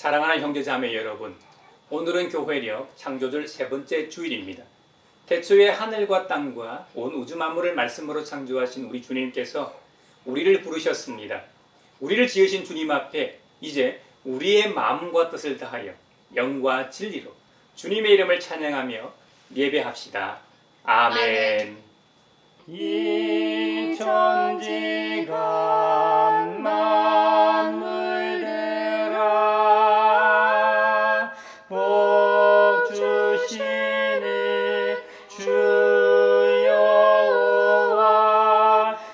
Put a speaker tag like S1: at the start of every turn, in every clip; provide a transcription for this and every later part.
S1: 사랑하는 형제자매 여러분, 오늘은 교회력 창조절 세 번째 주일입니다. 태초에 하늘과 땅과 온 우주 만물을 말씀으로 창조하신 우리 주님께서 우리를 부르셨습니다. 우리를 지으신 주님 앞에 이제 우리의 마음과 뜻을 다하여 영과 진리로 주님의 이름을 찬양하며 예배합시다. 아멘.
S2: 이 천지가 만물들아 복 주시니 주 여호와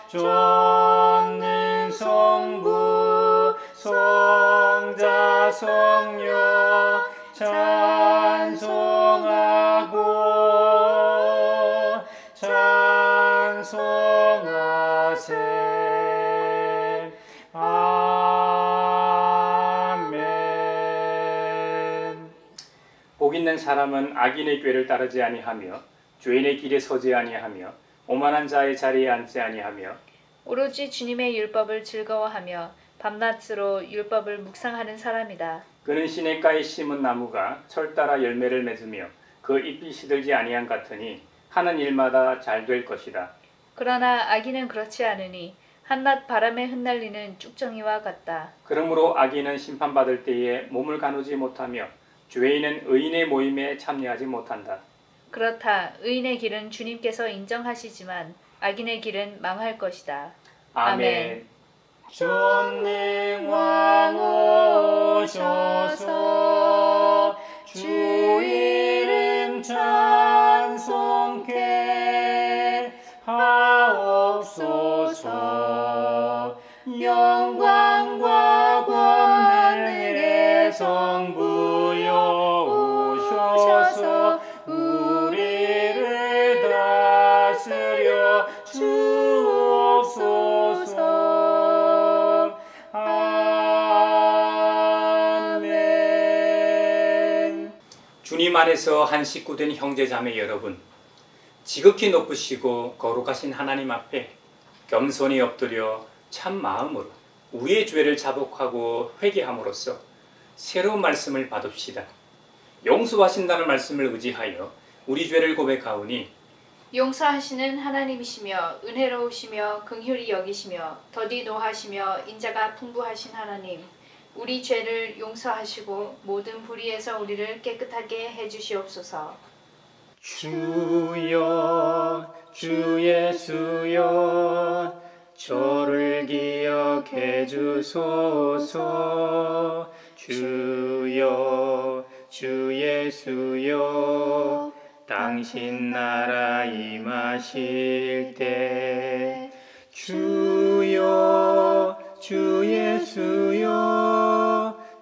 S2: 전능 성부 성자 성령 찬송하세. 아멘.
S1: 복 있는 사람은 악인의 꾀를 따르지 아니하며 죄인의 길에 서지 아니하며 오만한 자의 자리에 앉지 아니하며
S3: 오로지 주님의 율법을 즐거워하며 밤낮으로 율법을 묵상하는 사람이다.
S1: 그는 시냇가에 심은 나무가 철 따라 열매를 맺으며 그 잎이 시들지 아니한 같으니 하는 일마다 잘 될 것이다.
S3: 그러나 악인은 그렇지 않으니 한낮 바람에 흩날리는 쭉정이와 같다.
S1: 그러므로 악인은 심판받을 때에 몸을 가누지 못하며 죄인은 의인의 모임에 참여하지 못한다.
S3: 그렇다. 의인의 길은 주님께서 인정하시지만 악인의 길은 망할 것이다.
S1: 아멘.
S2: 전능왕 오셔서 주 이름 찬송케 하옵소서. 영광과 권능의 성부여 오셔서 우리를 다스려 주옵소서. 아멘.
S1: 주님 안에서 한 식구된 형제자매 여러분, 지극히 높으시고 거룩하신 하나님 앞에 겸손히 엎드려 참 마음으로 우리의 죄를 자복하고 회개함으로써 새로운 말씀을 받읍시다. 용서하신다는 말씀을 의지하여 우리 죄를 고백하오니
S3: 용서하시는 하나님이시며 은혜로우시며 긍휼히 여기시며 더디 노하시며 인자가 풍부하신 하나님, 우리 죄를 용서하시고 모든 불의에서 우리를 깨끗하게 해주시옵소서.
S2: 주여 주 예수여 저를 기억해 주소서. 주여 주 예수여 당신 나라 임하실 때 주여 주 예수여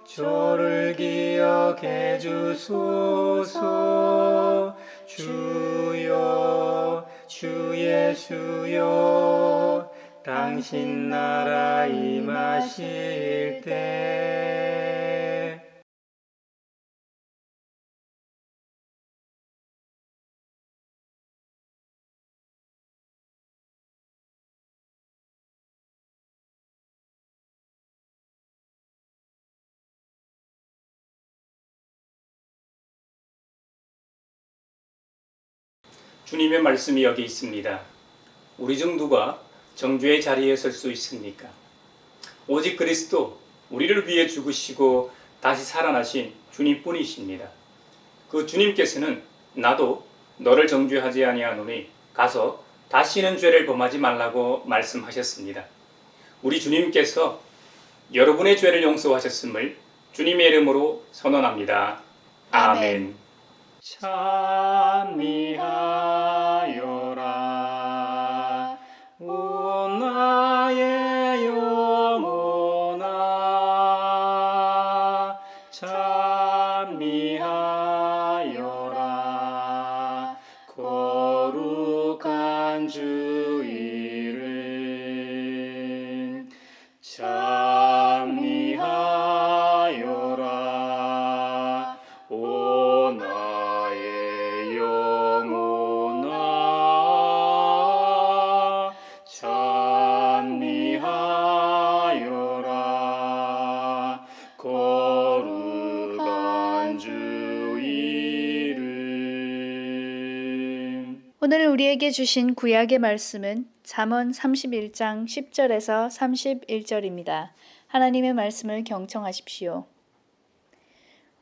S2: 저를 기억해 주소서. 주여 주 예수여 당신 나라 임하실 때.
S1: 주님의 말씀이 여기 있습니다. 우리 중 누가 정죄의 자리에 설 수 있습니까? 오직 그리스도, 우리를 위해 죽으시고 다시 살아나신 주님뿐이십니다. 그 주님께서는 나도 너를 정죄하지 아니하노니 가서 다시는 죄를 범하지 말라고 말씀하셨습니다. 우리 주님께서 여러분의 죄를 용서하셨음을 주님의 이름으로 선언합니다. 아멘.
S2: 찬미하여라 오 나의 영혼아. 찬미하여라 거룩한 주 이름. 찬미하여라 오 나의 영혼아. 찬미하여라 거룩한
S3: 우리에게 주신 구약의 말씀은 잠언 31장 10절에서 31절입니다. 하나님의 말씀을 경청하십시오.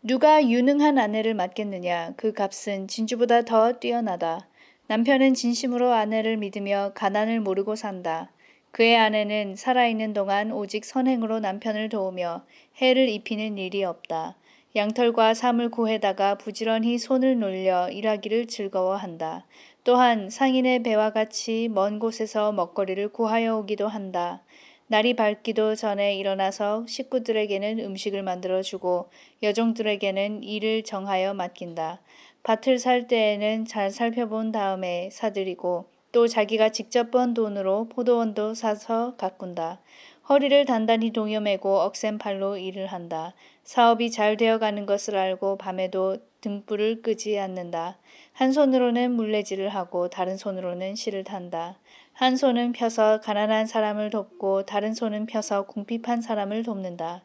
S3: 누가 유능한 아내를 맡겠느냐? 그 값은 진주보다 더 뛰어나다. 남편은 진심으로 아내를 믿으며 가난을 모르고 산다. 그의 아내는 살아있는 동안 오직 선행으로 남편을 도우며 해를 입히는 일이 없다. 양털과 삶을 구해다가 부지런히 손을 놀려 일하기를 즐거워한다. 또한 상인의 배와 같이 먼 곳에서 먹거리를 구하여 오기도 한다. 날이 밝기도 전에 일어나서 식구들에게는 음식을 만들어주고 여종들에게는 일을 정하여 맡긴다. 밭을 살 때에는 잘 살펴본 다음에 사들이고 또 자기가 직접 번 돈으로 포도원도 사서 가꾼다. 허리를 단단히 동여매고 억센 팔로 일을 한다. 사업이 잘 되어가는 것을 알고 밤에도 등불을 끄지 않는다. 한 손으로는 물레질을 하고 다른 손으로는 실을 탄다. 한 손은 펴서 가난한 사람을 돕고 다른 손은 펴서 궁핍한 사람을 돕는다.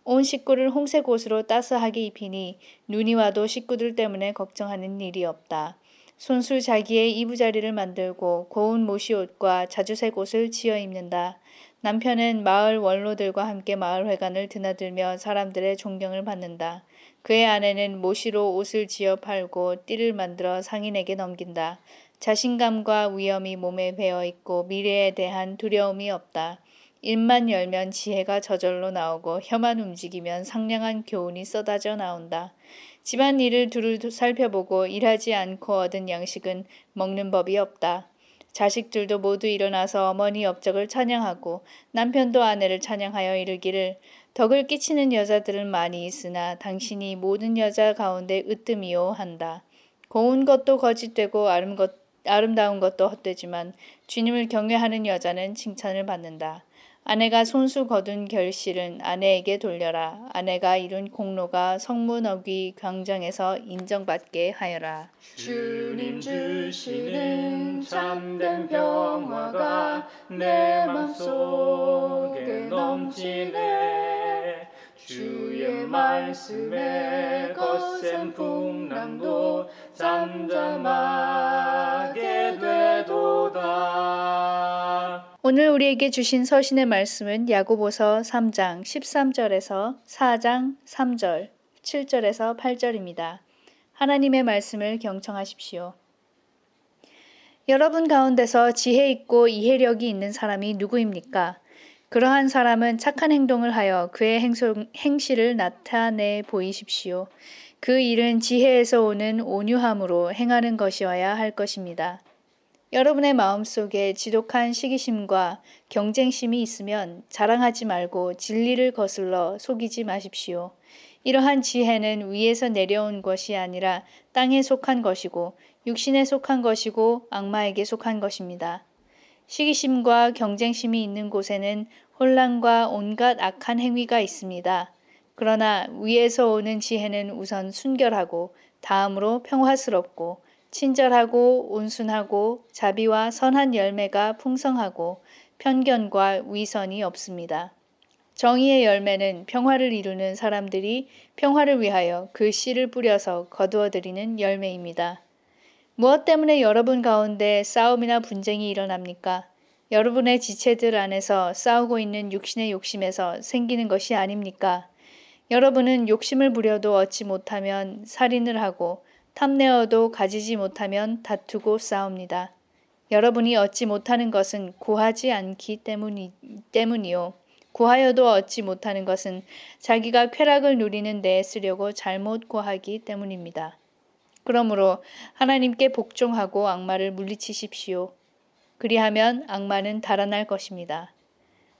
S3: 온 식구를 홍색 옷으로 따스하게 입히니 눈이 와도 식구들 때문에 걱정하는 일이 없다. 손수 자기의 이부자리를 만들고 고운 모시옷과 자주색 옷을 지어 입는다. 남편은 마을 원로들과 함께 마을회관을 드나들며 사람들의 존경을 받는다. 그의 아내는 모시로 옷을 지어 팔고 띠를 만들어 상인에게 넘긴다. 자신감과 위엄이 몸에 배어 있고 미래에 대한 두려움이 없다. 입만 열면 지혜가 저절로 나오고 혀만 움직이면 상냥한 교훈이 쏟아져 나온다. 집안 일을 두루 살펴보고 일하지 않고 얻은 양식은 먹는 법이 없다. 자식들도 모두 일어나서 어머니 업적을 찬양하고 남편도 아내를 찬양하여 이르기를 덕을 끼치는 여자들은 많이 있으나 당신이 모든 여자 가운데 으뜸이요 한다. 고운 것도 거짓되고 아름다운 것도 헛되지만 주님을 경외하는 여자는 칭찬을 받는다. 아내가 손수 거둔 결실은 아내에게 돌려라. 아내가 이룬 공로가 성문 어귀 광장에서 인정받게 하여라.
S2: 주님 주시는 참된 평화가 내 맘속에 넘치네. 주의 말씀에 거센 풍랑도 잠잠하게 되도다.
S3: 오늘 우리에게 주신 서신의 말씀은 야고보서 3장 13절에서 4장 3절, 7절에서 8절입니다. 하나님의 말씀을 경청하십시오. 여러분 가운데서 지혜 있고 이해력이 있는 사람이 누구입니까? 그러한 사람은 착한 행동을 하여 그의 행실을 나타내 보이십시오. 그 일은 지혜에서 오는 온유함으로 행하는 것이어야 할 것입니다. 여러분의 마음속에 지독한 시기심과 경쟁심이 있으면 자랑하지 말고 진리를 거슬러 속이지 마십시오. 이러한 지혜는 위에서 내려온 것이 아니라 땅에 속한 것이고 육신에 속한 것이고 악마에게 속한 것입니다. 시기심과 경쟁심이 있는 곳에는 혼란과 온갖 악한 행위가 있습니다. 그러나 위에서 오는 지혜는 우선 순결하고 다음으로 평화스럽고 친절하고 온순하고 자비와 씨와 열매가 풍성하고 편견과 위선이 없습니다. 정의의 열매는 평화를 이루는 사람들이 평화를 위하여 그 씨를 뿌려서 거두어들이는 열매입니다. 무엇 때문에 여러분 가운데 싸움이나 분쟁이 일어납니까? 여러분의 지체들 안에서 싸우고 있는 육신의 욕심에서 생기는 것이 아닙니까? 여러분은 욕심을 부려도 얻지 못하면 살인을 하고 탐내어도 가지지 못하면 다투고 싸웁니다. 여러분이 얻지 못하는 것은 구하지 않기 때문이요. 구하여도 얻지 못하는 것은 자기가 쾌락을 누리는 데에 쓰려고 잘못 구하기 때문입니다. 그러므로 하나님께 복종하고 악마를 물리치십시오. 그리하면 악마는 달아날 것입니다.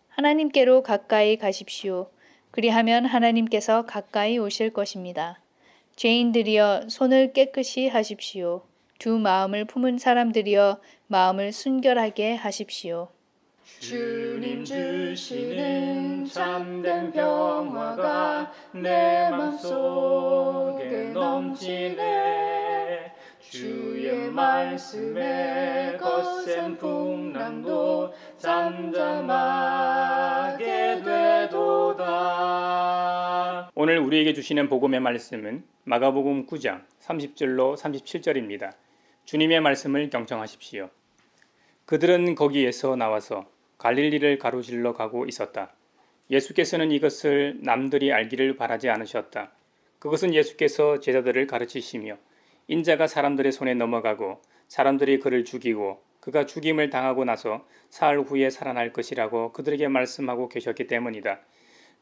S3: 하나님께로 가까이 가십시오. 그리하면 하나님께서 가까이 오실 것입니다. 죄인들이여 손을 깨끗이 하십시오. 두 마음을 품은 사람들이여 마음을 순결하게 하십시오.
S2: 주님 주시는 참된 평화가 내 맘속에 넘치네. 주의 말씀에 거센 풍랑도 잠잠하게 되도다.
S1: 오늘 우리에게 주시는 복음의 말씀은 마가복음 9장 30절로 37절입니다. 주님의 말씀을 경청하십시오. 그들은 거기에서 나와서 갈릴리를 가로질러 가고 있었다. 예수께서는 이것을 남들이 알기를 바라지 않으셨다. 그것은 예수께서 제자들을 가르치시며 인자가 사람들의 손에 넘어가고 사람들이 그를 죽이고 그가 죽임을 당하고 나서 사흘 후에 살아날 것이라고 그들에게 말씀하고 계셨기 때문이다.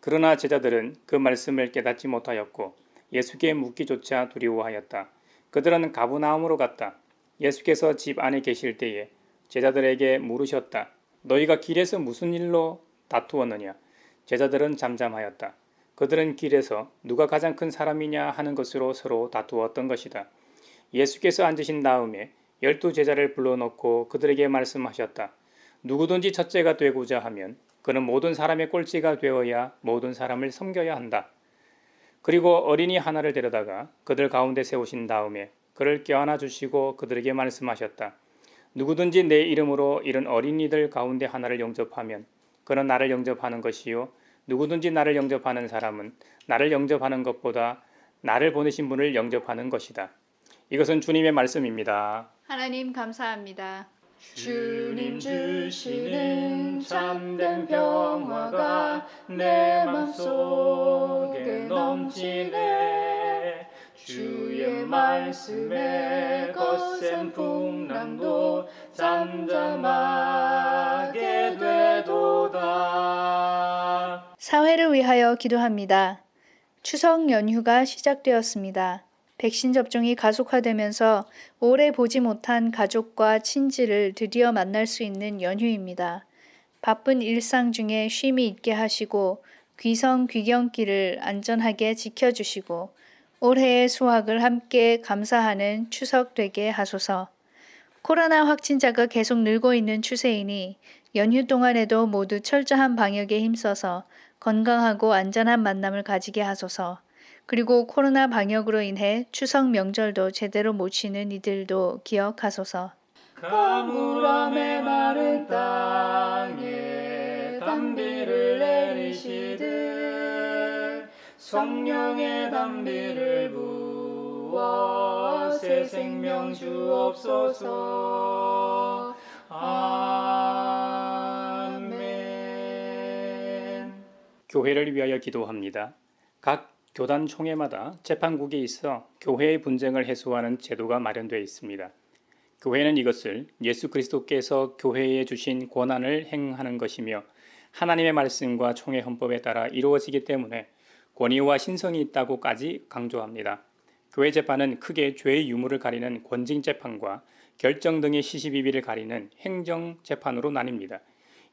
S1: 그러나 제자들은 그 말씀을 깨닫지 못하였고 예수께 묻기조차 두려워하였다. 그들은 가버나움으로 갔다. 예수께서 집 안에 계실 때에 제자들에게 물으셨다. 너희가 길에서 무슨 일로 다투었느냐? 제자들은 잠잠하였다. 그들은 길에서 누가 가장 큰 사람이냐 하는 것으로 서로 다투었던 것이다. 예수께서 앉으신 다음에 12 제자를 불러놓고 그들에게 말씀하셨다. 누구든지 첫째가 되고자 하면 그는 모든 사람의 꼴찌가 되어야 모든 사람을 섬겨야 한다. 그리고 어린이 하나를 데려다가 그들 가운데 세우신 다음에 그를 껴안아 주시고 그들에게 말씀하셨다. 누구든지 내 이름으로 이런 어린이들 가운데 하나를 영접하면 그는 나를 영접하는 것이요 누구든지 나를 영접하는 사람은 나를 영접하는 것보다 나를 보내신 분을 영접하는 것이다. 이것은 주님의 말씀입니다.
S3: 하나님 감사합니다.
S2: 주님 주시는 참된 평화가 내 맘속에 넘치네. 주의 말씀에 거센 풍랑도 잠잠하게 되도다.
S3: 사회를 위하여 기도합니다. 추석 연휴가 시작되었습니다. 백신 접종이 가속화되면서 오래 보지 못한 가족과 친지를 드디어 만날 수 있는 연휴입니다. 바쁜 일상 중에 쉼이 있게 하시고 귀성 귀경길을 안전하게 지켜주시고 올해의 수확을 함께 감사하는 추석 되게 하소서. 코로나 확진자가 계속 늘고 있는 추세이니 연휴 동안에도 모두 철저한 방역에 힘써서 건강하고 안전한 만남을 가지게 하소서. 그리고 코로나 방역으로 인해 추석 명절도 제대로 못 쉬는 이들도 기억하소서.
S2: 가물함에 마른 땅에 단비를 내리시듯 성령의 단비를 부어 새 생명 주옵소서. 아멘.
S1: 교회를 위하여 기도합니다. 각 교단 총회마다 재판국이 있어 교회의 분쟁을 해소하는 제도가 마련되어 있습니다. 교회는 이것을 예수 그리스도께서 교회에 주신 권한을 행하는 것이며 하나님의 말씀과 총회 헌법에 따라 이루어지기 때문에 권위와 신성이 있다고까지 강조합니다. 교회 재판은 크게 죄의 유무를 가리는 권징재판과 결정 등의 시시비비를 가리는 행정재판으로 나뉩니다.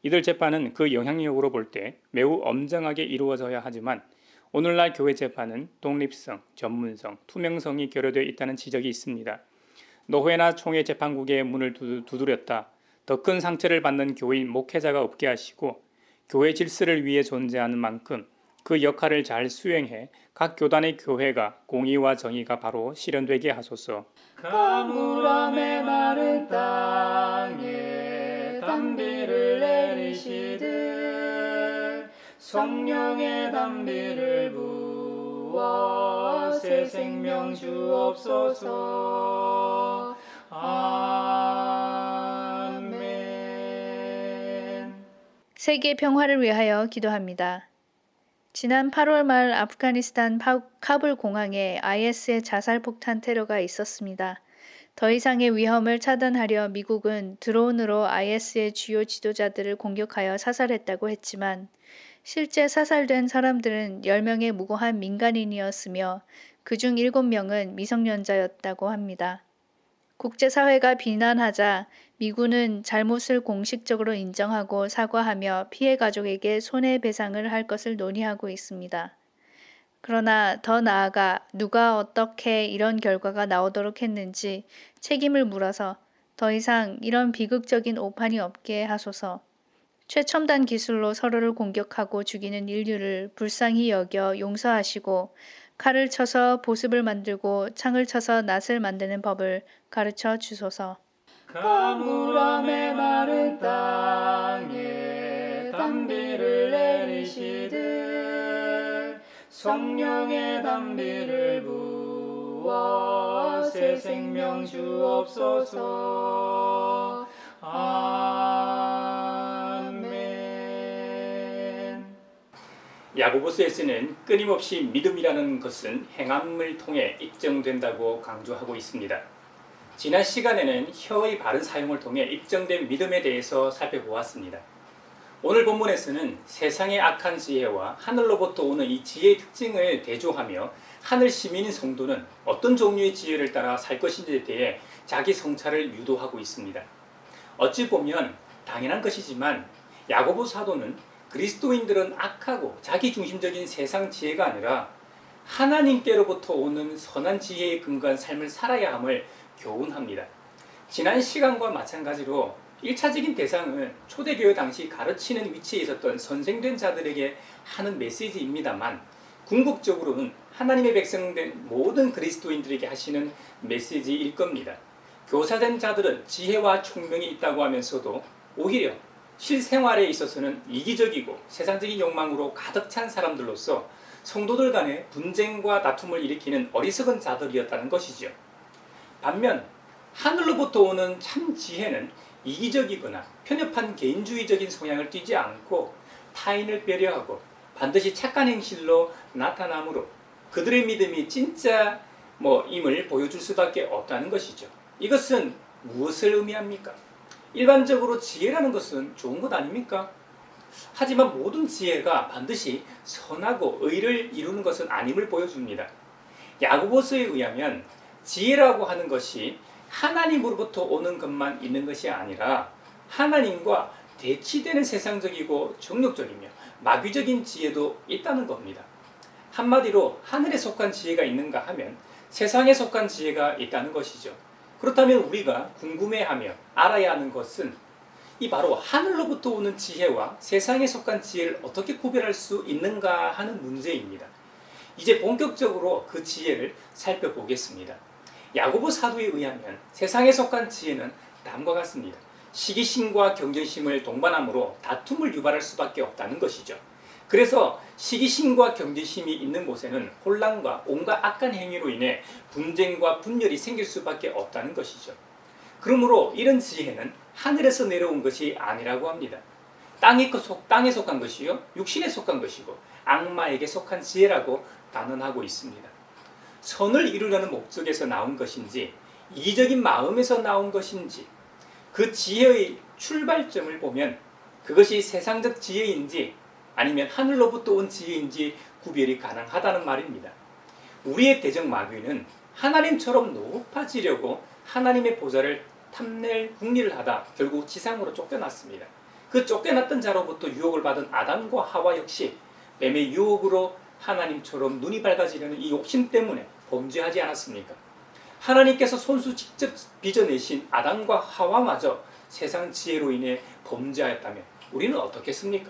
S1: 이들 재판은 그 영향력으로 볼 때 매우 엄정하게 이루어져야 하지만 오늘날 교회 재판은 독립성, 전문성, 투명성이 결여되어 있다는 지적이 있습니다. 노회나 총회 재판국의 문을 두드렸다. 더 큰 상처를 받는 교인 목회자가 없게 하시고 교회 질서를 위해 존재하는 만큼 그 역할을 잘 수행해 각 교단의 교회가 공의와 정의가 바로 실현되게 하소서.
S2: 가물함에 마른 땅에 단비를 내리시듯 성령의 단비를 부어 새 생명 주옵소서. 아멘.
S3: 세계 평화를 위하여 기도합니다. 지난 8월 말 아프가니스탄 카불 공항에 IS의 자살폭탄 테러가 있었습니다. 더 이상의 위험을 차단하려 미국은 드론으로 IS의 주요 지도자들을 공격하여 사살했다고 했지만 실제 사살된 사람들은 10명의 무고한 민간인이었으며 그중 7명은 미성년자였다고 합니다. 국제사회가 비난하자 미군은 잘못을 공식적으로 인정하고 사과하며 피해 가족에게 손해배상을 할 것을 논의하고 있습니다. 그러나 더 나아가 누가 어떻게 이런 결과가 나오도록 했는지 책임을 물어서 더 이상 이런 비극적인 오판이 없게 하소서. 최첨단 기술로 서로를 공격하고 죽이는 인류를 불쌍히 여겨 용서하시고 칼을 쳐서 보습을 만들고 창을 쳐서 낫을 만드는 법을 가르쳐 주소서.
S2: 가물함에 마른 땅에 단비를 내리시듯 성령의 단비를 부어 부와 새 생명 주옵소서. 아멘.
S1: 야고보서에서는 끊임없이 믿음이라는 것은 행함을 통해 입증된다고 강조하고 있습니다. 지난 시간에는 혀의 바른 사용을 통해 입증된 믿음에 대해서 살펴보았습니다. 오늘 본문에서는 세상의 악한 지혜와 하늘로부터 오는 이 지혜의 특징을 대조하며 하늘 시민인 성도는 어떤 종류의 지혜를 따라 살 것인지에 대해 자기 성찰을 유도하고 있습니다. 어찌 보면 당연한 것이지만 야고보 사도는 그리스도인들은 악하고 자기중심적인 세상 지혜가 아니라 하나님께로부터 오는 선한 지혜에 근거한 삶을 살아야 함을 교훈합니다. 지난 시간과 마찬가지로 1차적인 대상은 초대교회 당시 가르치는 위치에 있었던 선생된 자들에게 하는 메시지입니다만 궁극적으로는 하나님의 백성된 모든 그리스도인들에게 하시는 메시지일 겁니다. 교사된 자들은 지혜와 총명이 있다고 하면서도 오히려 실생활에 있어서는 이기적이고 세상적인 욕망으로 가득 찬 사람들로서 성도들 간의 분쟁과 다툼을 일으키는 어리석은 자들이었다는 것이죠. 반면 하늘로부터 오는 참 지혜는 이기적이거나 편협한 개인주의적인 성향을 띠지 않고 타인을 배려하고 반드시 착한 행실로 나타나므로 그들의 믿음이 진짜 임을 보여줄 수밖에 없다는 것이죠. 이것은 무엇을 의미합니까? 일반적으로 지혜라는 것은 좋은 것 아닙니까? 하지만 모든 지혜가 반드시 선하고 의를 이루는 것은 아님을 보여줍니다. 야고보서에 의하면 지혜라고 하는 것이 하나님으로부터 오는 것만 있는 것이 아니라 하나님과 대치되는 세상적이고 정욕적이며 마귀적인 지혜도 있다는 겁니다. 한마디로 하늘에 속한 지혜가 있는가 하면 세상에 속한 지혜가 있다는 것이죠. 그렇다면 우리가 궁금해하며 알아야 하는 것은 이 바로 하늘로부터 오는 지혜와 세상에 속한 지혜를 어떻게 구별할 수 있는가 하는 문제입니다. 이제 본격적으로 그 지혜를 살펴보겠습니다. 야고보 사도에 의하면 세상에 속한 지혜는 다음과 같습니다. 시기심과 경쟁심을 동반함으로 다툼을 유발할 수밖에 없다는 것이죠. 그래서 시기심과 경쟁심이 있는 곳에는 혼란과 온갖 악한 행위로 인해 분쟁과 분열이 생길 수밖에 없다는 것이죠. 그러므로 이런 지혜는 하늘에서 내려온 것이 아니라고 합니다. 땅에 속한 것이요, 육신에 속한 것이고 악마에게 속한 지혜라고 단언하고 있습니다. 선을 이루려는 목적에서 나온 것인지 이기적인 마음에서 나온 것인지 그 지혜의 출발점을 보면 그것이 세상적 지혜인지 아니면 하늘로부터 온 지혜인지 구별이 가능하다는 말입니다. 우리의 대적 마귀는 하나님처럼 높아지려고 하나님의 보좌를 탐낼 궁리를 하다 결국 지상으로 쫓겨났습니다. 그 쫓겨났던 자로부터 유혹을 받은 아담과 하와 역시 뱀의 유혹으로 하나님처럼 눈이 밝아지려는 이 욕심 때문에 범죄하지 않았습니까? 하나님께서 손수 직접 빚어내신 아담과 하와마저 세상 지혜로 인해 범죄하였다면 우리는 어떻겠습니까?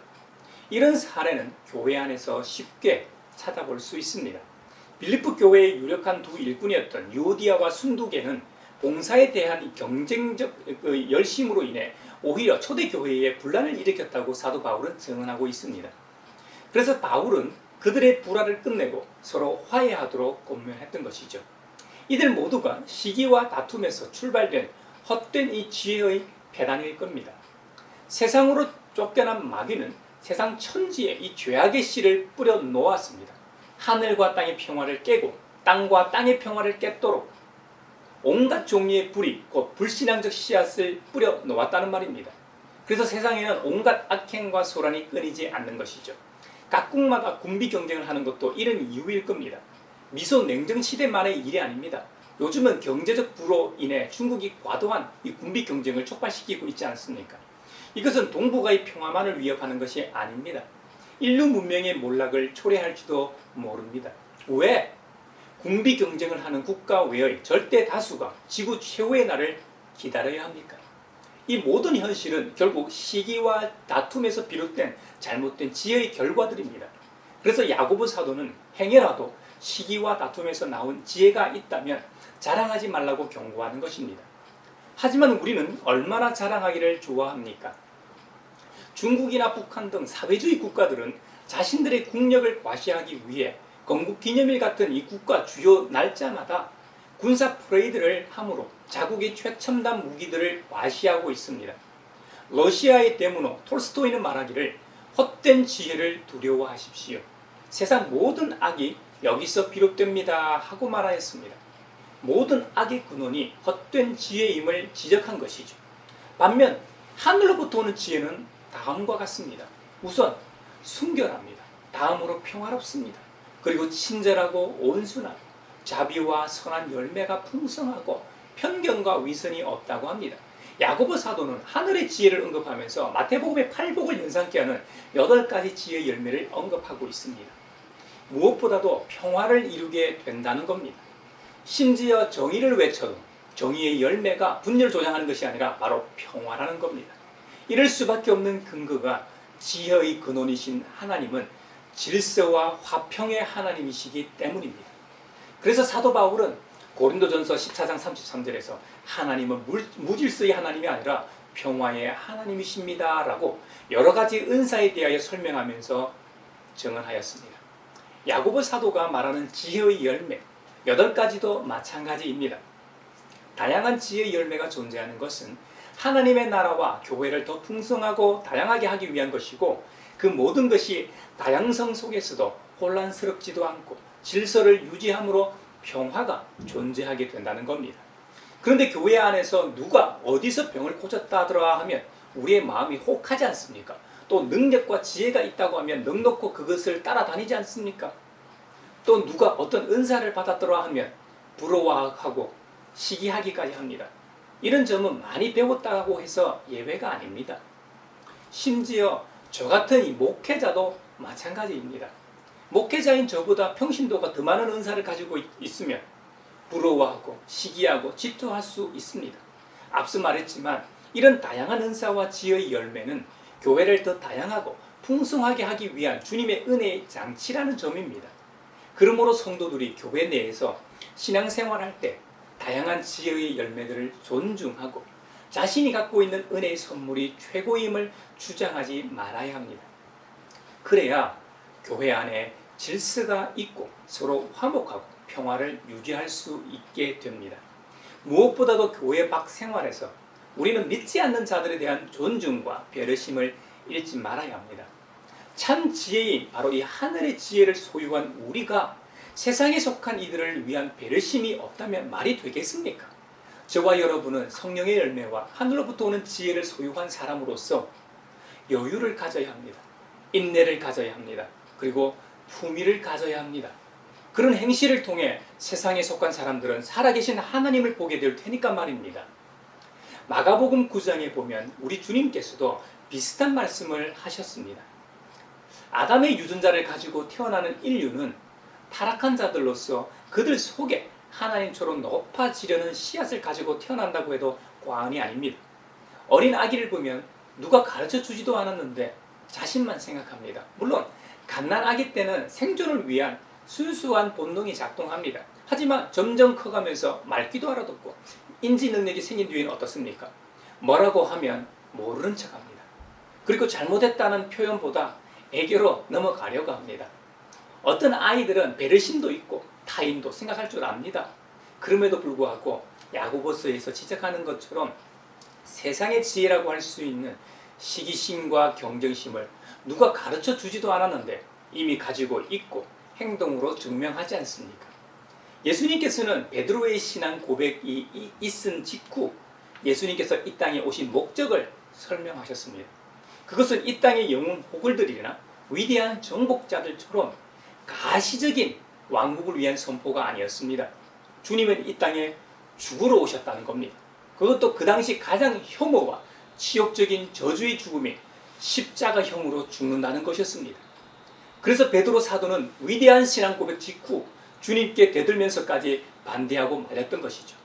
S1: 이런 사례는 교회 안에서 쉽게 찾아볼 수 있습니다. 빌립보 교회의 유력한 두 일꾼이었던 유오디아와 순두개는 봉사에 대한 경쟁적 열심으로 인해 오히려 초대교회에 분란을 일으켰다고 사도 바울은 증언하고 있습니다. 그래서 바울은 그들의 불화를 끝내고 서로 화해하도록 권면했던 것이죠. 이들 모두가 시기와 다툼에서 출발된 헛된 이 지혜의 배단일 겁니다. 세상으로 쫓겨난 마귀는 세상 천지에 이 죄악의 씨를 뿌려 놓았습니다. 하늘과 땅의 평화를 깨고 땅과 땅의 평화를 깼도록 온갖 종류의 불이 곧 불신앙적 씨앗을 뿌려 놓았다는 말입니다. 그래서 세상에는 온갖 악행과 소란이 끊이지 않는 것이죠. 각국마다 군비 경쟁을 하는 것도 이런 이유일 겁니다. 미소 냉전 시대만의 일이 아닙니다. 요즘은 경제적 부로 인해 중국이 과도한 이 군비 경쟁을 촉발시키고 있지 않습니까? 이것은 동북아의 평화만을 위협하는 것이 아닙니다. 인류 문명의 몰락을 초래할지도 모릅니다. 왜? 군비 경쟁을 하는 국가 외의 절대 다수가 지구 최후의 날을 기다려야 합니까? 이 모든 현실은 결국 시기와 다툼에서 비롯된 잘못된 지혜의 결과들입니다. 그래서 야고보 사도는 행여라도 시기와 다툼에서 나온 지혜가 있다면 자랑하지 말라고 경고하는 것입니다. 하지만 우리는 얼마나 자랑하기를 좋아합니까? 중국이나 북한 등 사회주의 국가들은 자신들의 국력을 과시하기 위해 건국기념일 같은 이 국가 주요 날짜마다 군사 프레이드를 함으로 자국의 최첨단 무기들을 과시하고 있습니다. 러시아의 대문호 톨스토이는 말하기를 헛된 지혜를 두려워하십시오. 세상 모든 악이 여기서 비롯됩니다 하고 말하였습니다. 모든 악의 근원이 헛된 지혜임을 지적한 것이죠. 반면 하늘로부터 오는 지혜는 다음과 같습니다. 우선 순결합니다. 다음으로 평화롭습니다. 그리고 친절하고 온순하고 자비와 선한 열매가 풍성하고 편견과 위선이 없다고 합니다. 야고보 사도는 하늘의 지혜를 언급하면서 마태복음의 팔복을 연상케 하는 8가지 지혜의 열매를 언급하고 있습니다. 무엇보다도 평화를 이루게 된다는 겁니다. 심지어 정의를 외쳐도 정의의 열매가 분열을 조장하는 것이 아니라 바로 평화라는 겁니다. 이럴 수밖에 없는 근거가 지혜의 근원이신 하나님은 질서와 화평의 하나님이시기 때문입니다. 그래서 사도 바울은 고린도전서 14장 33절에서 하나님은 무질서의 하나님이 아니라 평화의 하나님이십니다 라고 여러 가지 은사에 대하여 설명하면서 증언하였습니다. 야고보 사도가 말하는 지혜의 열매 8가지도 마찬가지입니다. 다양한 지혜의 열매가 존재하는 것은 하나님의 나라와 교회를 더 풍성하고 다양하게 하기 위한 것이고, 그 모든 것이 다양성 속에서도 혼란스럽지도 않고 질서를 유지함으로 평화가 존재하게 된다는 겁니다. 그런데 교회 안에서 누가 어디서 병을 고쳤다 하더라 하면 우리의 마음이 혹하지 않습니까? 또 능력과 지혜가 있다고 하면 넉넉고 그것을 따라다니지 않습니까? 또 누가 어떤 은사를 받았더라 하면 부러워하고 시기하기까지 합니다. 이런 점은 많이 배웠다고 해서 예외가 아닙니다. 심지어 저 같은 이 목회자도 마찬가지입니다. 목회자인 저보다 평신도가 더 많은 은사를 가지고 있으면 부러워하고 시기하고 질투할 수 있습니다. 앞서 말했지만 이런 다양한 은사와 지혜의 열매는 교회를 더 다양하고 풍성하게 하기 위한 주님의 은혜의 장치라는 점입니다. 그러므로 성도들이 교회 내에서 신앙생활할 때 다양한 지혜의 열매들을 존중하고 자신이 갖고 있는 은혜의 선물이 최고임을 주장하지 말아야 합니다. 그래야 교회 안에 질서가 있고 서로 화목하고 평화를 유지할 수 있게 됩니다. 무엇보다도 교회 밖 생활에서 우리는 믿지 않는 자들에 대한 존중과 배려심을 잃지 말아야 합니다. 참 지혜인 바로 이 하늘의 지혜를 소유한 우리가 세상에 속한 이들을 위한 배려심이 없다면 말이 되겠습니까? 저와 여러분은 성령의 열매와 하늘로부터 오는 지혜를 소유한 사람으로서 여유를 가져야 합니다. 인내를 가져야 합니다. 그리고 품위를 가져야 합니다. 그런 행실을 통해 세상에 속한 사람들은 살아계신 하나님을 보게 될 테니까 말입니다. 마가복음 9장에 보면 우리 주님께서도 비슷한 말씀을 하셨습니다. 아담의 유전자를 가지고 태어나는 인류는 타락한 자들로서 그들 속에 하나님처럼 높아지려는 씨앗을 가지고 태어난다고 해도 과언이 아닙니다. 어린 아기를 보면 누가 가르쳐 주지도 않았는데 자신만 생각합니다. 물론 갓난아기 때는 생존을 위한 순수한 본능이 작동합니다. 하지만 점점 커가면서 말귀도 알아듣고 인지 능력이 생긴 뒤에는 어떻습니까? 뭐라고 하면 모르는 척합니다. 그리고 잘못했다는 표현보다 애교로 넘어가려고 합니다. 어떤 아이들은 배려심도 있고 타인도 생각할 줄 압니다. 그럼에도 불구하고 야고보서에서 지적하는 것처럼 세상의 지혜라고 할 수 있는 시기심과 경쟁심을 누가 가르쳐 주지도 않았는데 이미 가지고 있고 행동으로 증명하지 않습니까? 예수님께서는 베드로의 신앙 고백이 있은 직후 예수님께서 이 땅에 오신 목적을 설명하셨습니다. 그것은 이 땅의 영웅 호글들이나 위대한 정복자들처럼 가시적인 왕국을 위한 선포가 아니었습니다. 주님은 이 땅에 죽으러 오셨다는 겁니다. 그것도 그 당시 가장 혐오와 치욕적인 저주의 죽음이 십자가형으로 죽는다는 것이었습니다. 그래서 베드로 사도는 위대한 신앙 고백 직후 주님께 대들면서까지 반대하고 말렸던 것이죠.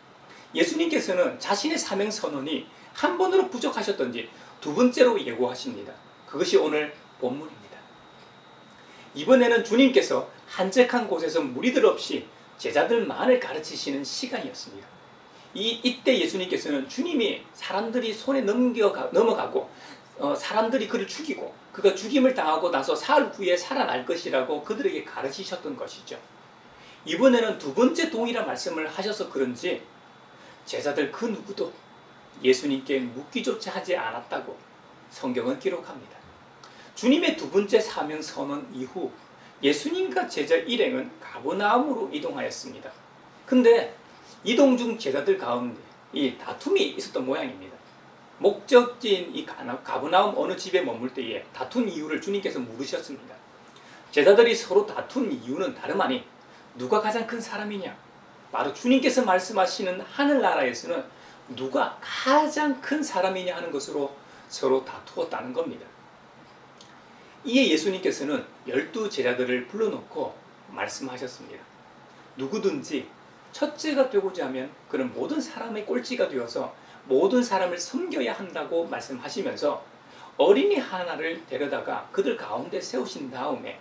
S1: 예수님께서는 자신의 사명 선언이 한 번으로 부족하셨던지 두 번째로 예고하십니다. 그것이 오늘 본문입니다. 이번에는 주님께서 한적한 곳에서 무리들 없이 제자들만을 가르치시는 시간이었습니다. 이때 예수님께서는 주님이 사람들이 손에 넘어가고 사람들이 그를 죽이고 그가 죽임을 당하고 나서 사흘 후에 살아날 것이라고 그들에게 가르치셨던 것이죠. 이번에는 두 번째 동일한 말씀을 하셔서 그런지 제자들 그 누구도 예수님께 묻기조차 하지 않았다고 성경은 기록합니다. 주님의 두 번째 사명 선언 이후 예수님과 제자 일행은 가버나움으로 이동하였습니다. 근데 이동 중 제자들 가운데 이 다툼이 있었던 모양입니다. 목적지인 이 가버나움 어느 집에 머물 때에 다툰 이유를 주님께서 물으셨습니다. 제자들이 서로 다툰 이유는 다름 아닌 누가 가장 큰 사람이냐? 바로 주님께서 말씀하시는 하늘나라에서는 누가 가장 큰 사람이냐 하는 것으로 서로 다투었다는 겁니다. 이에 예수님께서는 12 제자들을 불러놓고 말씀하셨습니다. 누구든지 첫째가 되고자 하면 그는 모든 사람의 꼴찌가 되어서 모든 사람을 섬겨야 한다고 말씀하시면서 어린이 하나를 데려다가 그들 가운데 세우신 다음에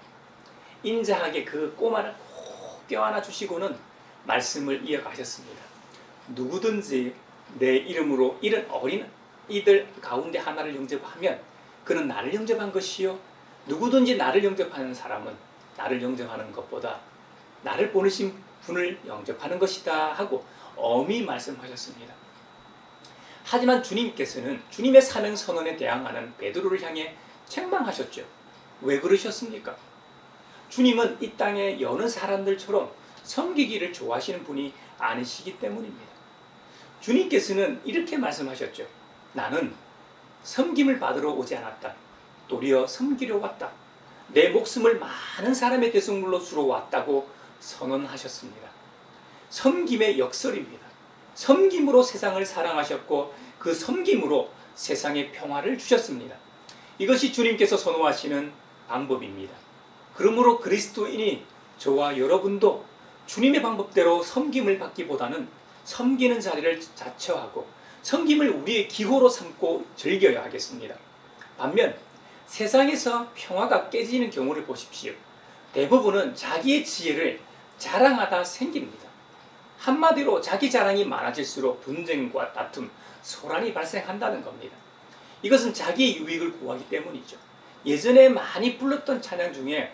S1: 인자하게 그 꼬마를 꼭 껴안아 주시고는 말씀을 이어가셨습니다. 누구든지 내 이름으로 이런 어린 이들 가운데 하나를 영접하면 그는 나를 영접한 것이요, 누구든지 나를 영접하는 사람은 나를 영접하는 것보다 나를 보내신 분을 영접하는 것이다 하고 엄히 말씀하셨습니다. 하지만 주님께서는 주님의 사명 선언에 대항하는 베드로를 향해 책망하셨죠. 왜 그러셨습니까? 주님은 이 땅에 여느 사람들처럼 섬기기를 좋아하시는 분이 아니시기 때문입니다. 주님께서는 이렇게 말씀하셨죠. 나는 섬김을 받으러 오지 않았다. 도리어 섬기려 왔다. 내 목숨을 많은 사람의 대속물로 주러 왔다고 선언하셨습니다. 섬김의 역설입니다. 섬김으로 세상을 사랑하셨고 그 섬김으로 세상에 평화를 주셨습니다. 이것이 주님께서 선호하시는 방법입니다. 그러므로 그리스도인이 저와 여러분도 주님의 방법대로 섬김을 받기보다는 섬기는 자리를 자처하고 섬김을 우리의 기호로 삼고 즐겨야 하겠습니다. 반면 세상에서 평화가 깨지는 경우를 보십시오. 대부분은 자기의 지혜를 자랑하다 생깁니다. 한마디로 자기 자랑이 많아질수록 분쟁과 다툼, 소란이 발생한다는 겁니다. 이것은 자기의 유익을 구하기 때문이죠. 예전에 많이 불렀던 찬양 중에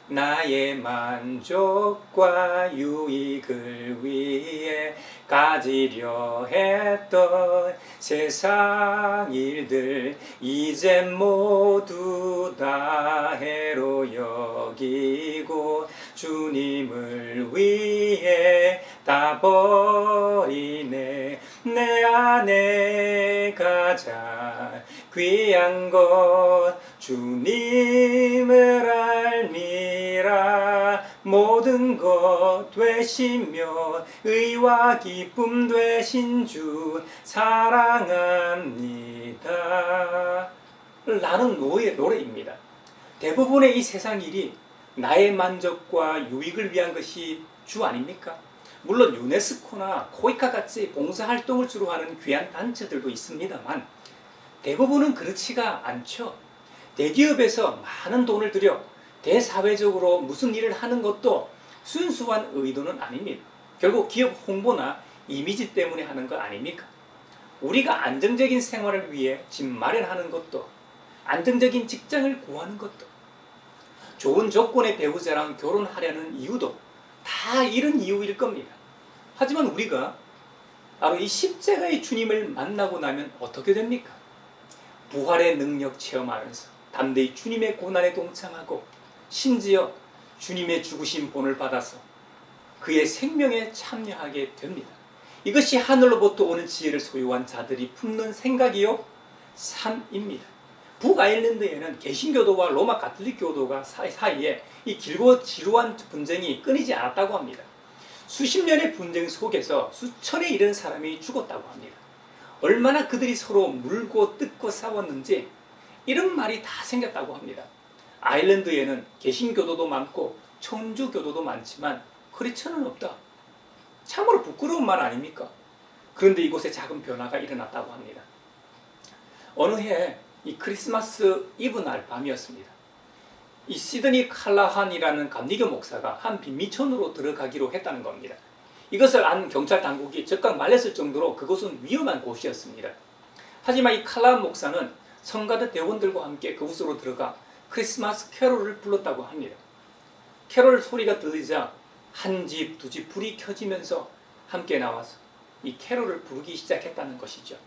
S1: 나의 만족과 유익을 위해 가지려 했던 세상 일들 이젠 모두 다 해로 여기고 주님을 위해 다 버리네. 내 안에 가장 귀한 것 주님을 알미라. 모든 것 되시며 의와 기쁨 되신 주 사랑합니다 라는 노래입니다. 대부분의 이 세상 일이 나의 만족과 유익을 위한 것이 주 아닙니까? 물론 유네스코나 코이카 같이 봉사활동을 주로 하는 귀한 단체들도 있습니다만 대부분은 그렇지가 않죠. 대기업에서 많은 돈을 들여 대사회적으로 무슨 일을 하는 것도 순수한 의도는 아닙니다. 결국 기업 홍보나 이미지 때문에 하는 거 아닙니까? 우리가 안정적인 생활을 위해 집 마련하는 것도, 안정적인 직장을 구하는 것도, 좋은 조건의 배우자랑 결혼하려는 이유도 다 이런 이유일 겁니다. 하지만 우리가 바로 이 십자가의 주님을 만나고 나면 어떻게 됩니까? 부활의 능력 체험하면서 담대히 주님의 고난에 동참하고 심지어 주님의 죽으신 본을 받아서 그의 생명에 참여하게 됩니다. 이것이 하늘로부터 오는 지혜를 소유한 자들이 품는 생각이요 삶입니다. 북아일랜드에는 개신교도와 로마 가톨릭 교도가 사이에 이 길고 지루한 분쟁이 끊이지 않았다고 합니다. 수십 년의 분쟁 속에서 수천에 이른 사람이 죽었다고 합니다. 얼마나 그들이 서로 물고 뜯고 싸웠는지 이런 말이 다 생겼다고 합니다. 아일랜드에는 개신교도도 많고 천주교도도 많지만 크리스천은 없다. 참으로 부끄러운 말 아닙니까? 그런데 이곳에 작은 변화가 일어났다고 합니다. 어느 해 이 크리스마스 이브 날 밤이었습니다. 이 시드니 칼라한이라는 감리교 목사가 한 빈민촌으로 들어가기로 했다는 겁니다. 이것을 안 경찰 당국이 즉각 말렸을 정도로 그곳은 위험한 곳이었습니다. 하지만 이 칼라한 목사는 성가대 대원들과 함께 그곳으로 들어가 크리스마스 캐롤을 불렀다고 합니다. 캐롤 소리가 들리자 한 집, 두 집 불이 켜지면서 함께 나와서 이 캐롤을 부르기 시작했다는 것이죠.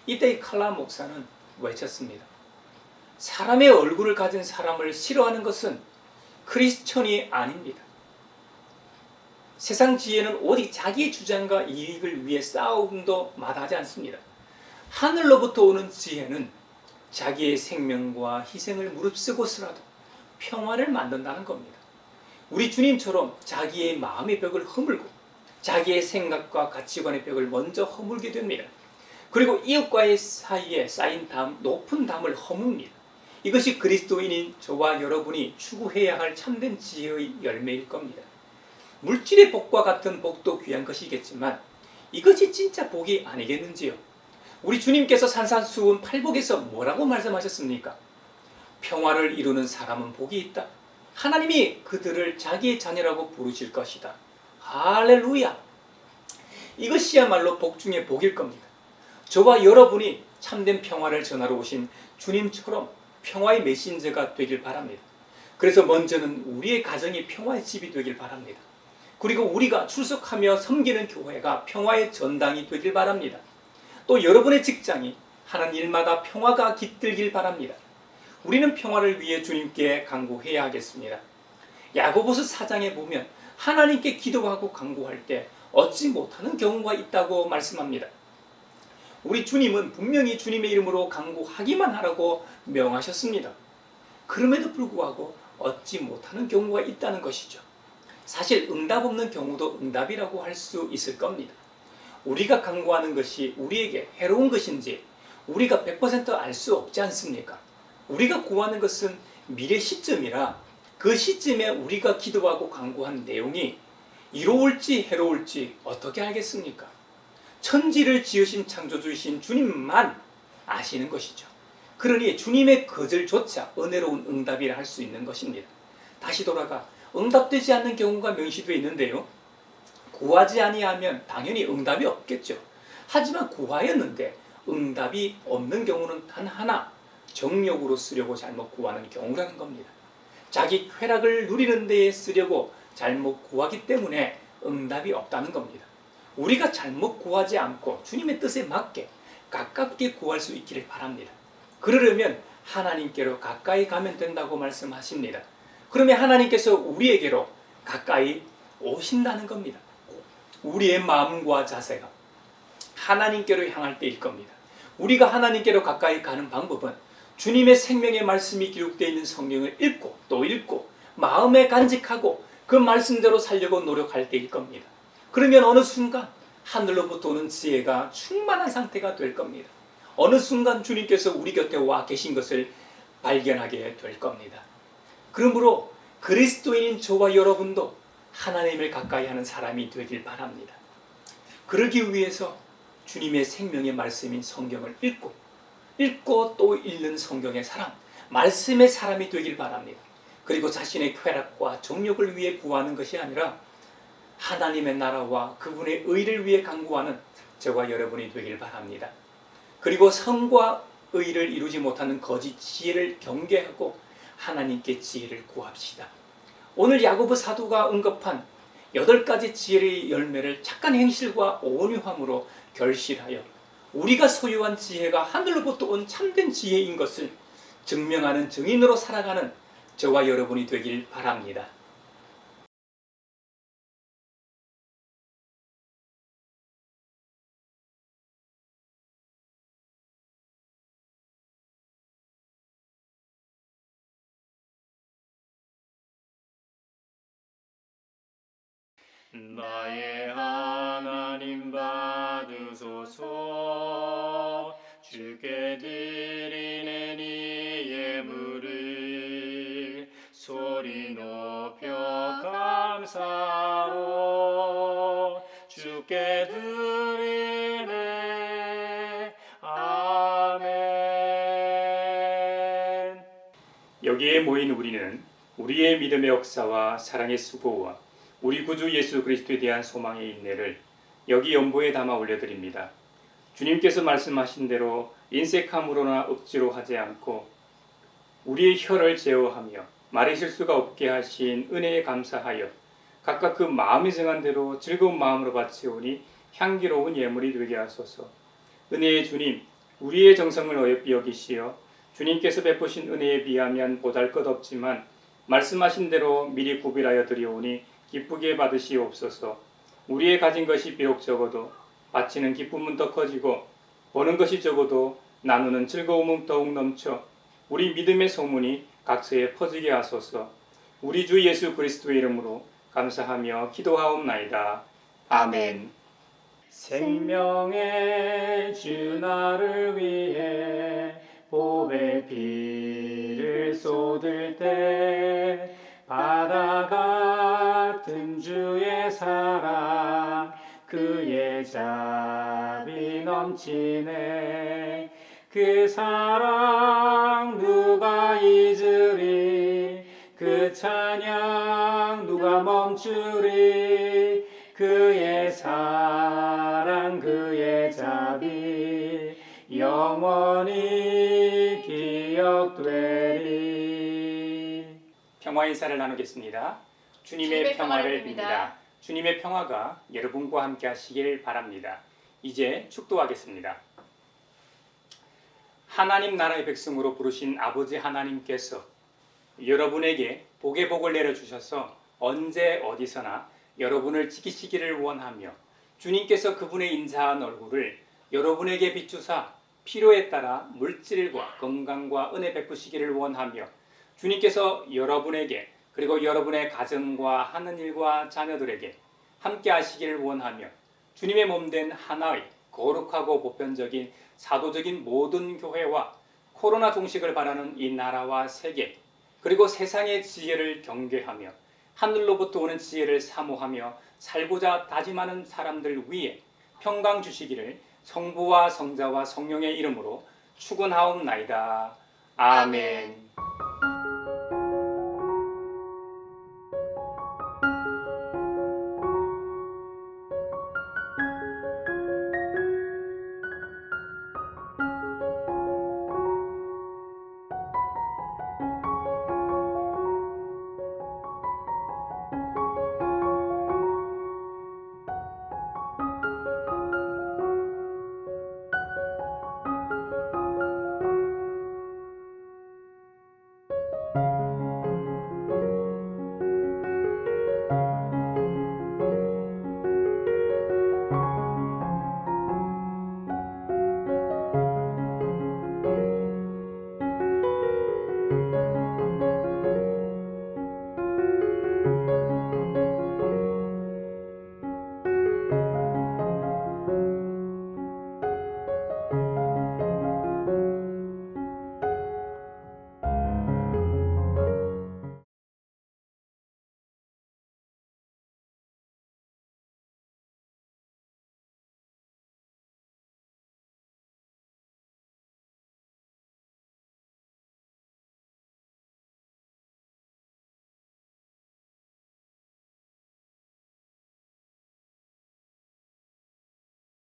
S1: 이때 이 칼라 목사는 외쳤습니다. 사람의 얼굴을 가진 사람을 싫어하는 것은 크리스천이 아닙니다. 세상 지혜는 오직 자기의 주장과 이익을 위해 싸움도 마다하지 않습니다. 하늘로부터 오는 지혜는 자기의 생명과 희생을 무릅쓰고서라도 평화를 만든다는 겁니다. 우리 주님처럼 자기의 마음의 벽을 허물고 자기의 생각과 가치관의 벽을 먼저 허물게 됩니다. 그리고 이웃과의 사이에 쌓인 높은 담을 허뭅니다. 이것이 그리스도인인 저와 여러분이 추구해야 할 참된 지혜의 열매일 겁니다. 물질의 복과 같은 복도 귀한 것이겠지만 이것이 진짜 복이 아니겠는지요? 우리 주님께서 산산수훈 8복에서 뭐라고 말씀하셨습니까? 평화를 이루는 사람은 복이 있다. 하나님이 그들을 자기의 자녀라고 부르실 것이다. 할렐루야! 이것이야말로 복 중에 복일 겁니다. 저와 여러분이 참된 평화를 전하러 오신 주님처럼 평화의 메신저가 되길 바랍니다. 그래서 먼저는 우리의 가정이 평화의 집이 되길 바랍니다. 그리고 우리가 출석하며 섬기는 교회가 평화의 전당이 되길 바랍니다. 또 여러분의 직장이 하는 일마다 평화가 깃들길 바랍니다. 우리는 평화를 위해 주님께 간구해야 하겠습니다. 야고보서 4장에 보면 하나님께 기도하고 간구할 때 얻지 못하는 경우가 있다고 말씀합니다. 우리 주님은 분명히 주님의 이름으로 간구하기만 하라고 명하셨습니다. 그럼에도 불구하고 얻지 못하는 경우가 있다는 것이죠. 사실 응답 없는 경우도 응답이라고 할 수 있을 겁니다. 우리가 간구하는 것이 우리에게 해로운 것인지 우리가 100% 알 수 없지 않습니까? 우리가 구하는 것은 미래 시점이라 그 시점에 우리가 기도하고 간구한 내용이 이로울지 해로울지 어떻게 알겠습니까? 천지를 지으신 창조주이신 주님만 아시는 것이죠. 그러니 주님의 거절조차 은혜로운 응답이라 할 수 있는 것입니다. 다시 돌아가 응답되지 않는 경우가 명시되어 있는데요. 구하지 아니하면 당연히 응답이 없겠죠. 하지만 구하였는데 응답이 없는 경우는 단 하나, 정욕으로 쓰려고 잘못 구하는 경우라는 겁니다. 자기 쾌락을 누리는 데에 쓰려고 잘못 구하기 때문에 응답이 없다는 겁니다. 우리가 잘못 구하지 않고 주님의 뜻에 맞게 가깝게 구할 수 있기를 바랍니다. 그러려면 하나님께로 가까이 가면 된다고 말씀하십니다. 그러면 하나님께서 우리에게로 가까이 오신다는 겁니다. 우리의 마음과 자세가 하나님께로 향할 때일 겁니다. 우리가 하나님께로 가까이 가는 방법은 주님의 생명의 말씀이 기록되어 있는 성경을 읽고 또 읽고 마음에 간직하고 그 말씀대로 살려고 노력할 때일 겁니다. 그러면 어느 순간 하늘로부터 오는 지혜가 충만한 상태가 될 겁니다. 어느 순간 주님께서 우리 곁에 와 계신 것을 발견하게 될 겁니다. 그러므로 그리스도인인 저와 여러분도 하나님을 가까이 하는 사람이 되길 바랍니다. 그러기 위해서 주님의 생명의 말씀인 성경을 읽고 또 읽는 성경의 사람, 말씀의 사람이 되길 바랍니다. 그리고 자신의 쾌락과 정욕을 위해 구하는 것이 아니라 하나님의 나라와 그분의 의를 위해 간구하는 저와 여러분이 되길 바랍니다. 그리고 성과 의를 이루지 못하는 거짓 지혜를 경계하고 하나님께 지혜를 구합시다. 오늘 야고보 사도가 언급한 8가지 지혜의 열매를 착한 행실과 온유함으로 결실하여 우리가 소유한 지혜가 하늘로부터 온 참된 지혜인 것을 증명하는 증인으로 살아가는 저와 여러분이 되길 바랍니다.
S2: 나의 하나님 받으소서. 주께 드리는 이 예물을 소리 높여 감사로 주께 드리네. 아멘.
S1: 여기에 모인 우리는 우리의 믿음의 역사와 사랑의 수고와 우리 구주 예수 그리스도에 대한 소망의 인내를 여기 연보에 담아 올려드립니다. 주님께서 말씀하신 대로 인색함으로나 억지로 하지 않고 우리의 혀를 제어하며 말의 실수가 없게 하신 은혜에 감사하여 각각 그 마음이 정한 대로 즐거운 마음으로 바치오니 향기로운 예물이 되게 하소서. 은혜의 주님, 우리의 정성을 어여삐 여기시어 주님께서 베푸신 은혜에 비하면 보잘것없지만 말씀하신 대로 미리 구별하여 드리오니 기쁘게 받으시옵소서. 우리의 가진 것이 비록 적어도 바치는 기쁨은 더 커지고 버는 것이 적어도 나누는 즐거움은 더욱 넘쳐 우리 믿음의 소문이 각처에 퍼지게 하소서. 우리 주 예수 그리스도의 이름으로 감사하며 기도하옵나이다. 아멘.
S2: 생명의 주 나를 위해 보배 피를 쏟을 때 바다 같은 주의 사랑 그의 자비 넘치네. 그 사랑 누가 잊으리, 그 찬양 누가 멈추리. 그의 사랑 그의 자비 영원히 기억되리.
S1: 평화 인사를 나누겠습니다. 주님의 평화를 빕니다. 주님의 평화가 여러분과 함께 하시길 바랍니다. 이제 축도하겠습니다. 하나님 나라의 백성으로 부르신 아버지 하나님께서 여러분에게 복의 복을 내려주셔서 언제 어디서나 여러분을 지키시기를 원하며 주님께서 그분의 인자한 얼굴을 여러분에게 비추사 필요에 따라 물질과 건강과 은혜 베푸시기를 원하며 주님께서 여러분에게 그리고 여러분의 가정과 하는 일과 자녀들에게 함께 하시기를 원하며 주님의 몸된 하나의 거룩하고 보편적인 사도적인 모든 교회와 코로나 종식을 바라는 이 나라와 세계 그리고 세상의 지혜를 경계하며 하늘로부터 오는 지혜를 사모하며 살고자 다짐하는 사람들 위에 평강 주시기를 성부와 성자와 성령의 이름으로 축원하옵나이다. 아멘.